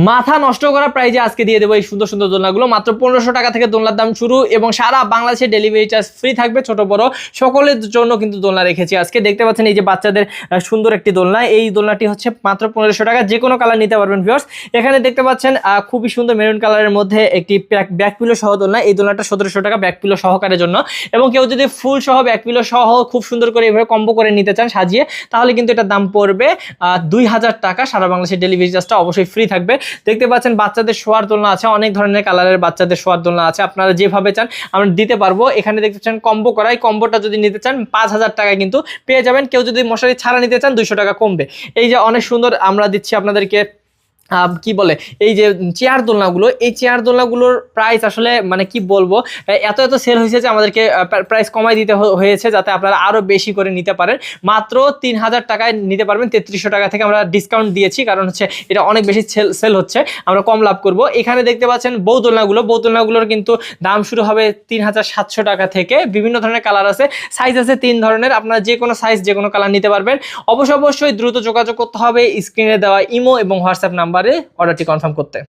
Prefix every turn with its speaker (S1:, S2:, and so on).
S1: মাথা নষ্ট করা প্রাইজে আজকে দিয়ে দেবো এই সুন্দর সুন্দর দোলনাগুলো। মাত্র 1500 টাকা থেকে দোলনার দাম শুরু এবং সারা বাংলাদেশে ডেলিভারি চার্জ ফ্রি থাকবে। ছোট বড় সকলের জন্য কিন্তু দোলনা রেখেছি আজকে। দেখতে পাচ্ছেন এই যে বাচ্চাদের সুন্দর একটি দোলনা, এই দোলনাটি হচ্ছে মাত্র 1500 টাকা, যে কোনো কালার নিতে পারবেন ভিউয়ার্স। এখানে দেখতে পাচ্ছেন খুবই সুন্দর মেরুন কালারের মধ্যে একটি ব্যাক পিলো সহ দোলনা। এই দোলনাটা 1700 টাকা ব্যাক পিলো সহকারের জন্য। এবং কেউ যদি ফুল সহ ব্যাক পিলো সহ খুব সুন্দর করে এভাবে কম্বো করে নিতে চান সাজিয়ে, তাহলে কিন্তু এটার দাম পড়বে 2000 টাকা। সারা বাংলাদেশের ডেলিভারি চার্জটা অবশ্যই ফ্রি থাকবে। দেখতে পাচ্ছেন বাচ্চাদের শোয়ার দোলনা আছে, অনেক ধরনের কালারের বাচ্চাদের শোয়ার দোলনা আছে, আপনারা যেভাবে চান আমরা দিতে পারবো। এখানে দেখতে পাচ্ছেন কম্বো করা, এই কম্বোটা যদি নিতে চান 5000 টাকায় কিন্তু পেয়ে যাবেন। কেউ যদি মশারি ছাড়া নিতে চান 200 টাকা কমবে। এই যে অনেক সুন্দর আমরা দিচ্ছি আপনাদেরকে কি বলে এই যে চেয়ার দোলনাগুলো, এই চেয়ার দোলনাগুলোর প্রাইস আসলে মানে কি বলবো, এত সেল হয়েছে যে আমাদেরকে প্রাইস কমাই দিতে হয়েছে যাতে আপনারা আরো বেশি করে নিতে পারেন। মাত্র 3000 টাকায় নিতে পারবেন। 3300 টাকা থেকে আমরা ডিসকাউন্ট দিয়েছি, কারণ হচ্ছে এটা অনেক বেশি সেল হচ্ছে, আমরা কম লাভ করব। এখানে দেখতে পাচ্ছেন বউ দোলনাগুলোর কিন্তু দাম শুরু হবে 3700 টাকা থেকে। বিভিন্ন ধরনের কালার আছে, সাইজ আছে 3 ধরনের, আপনারা যে কোনো সাইজ যে কোনো কালার নিতে পারবেন। অবশ্যই দ্রুত যোগাযোগ করতে হবে স্ক্রিনে দেওয়া ইমো এবং হোয়াটসঅ্যাপ নাম্বারে অর্ডারটি কনফার্ম করতে।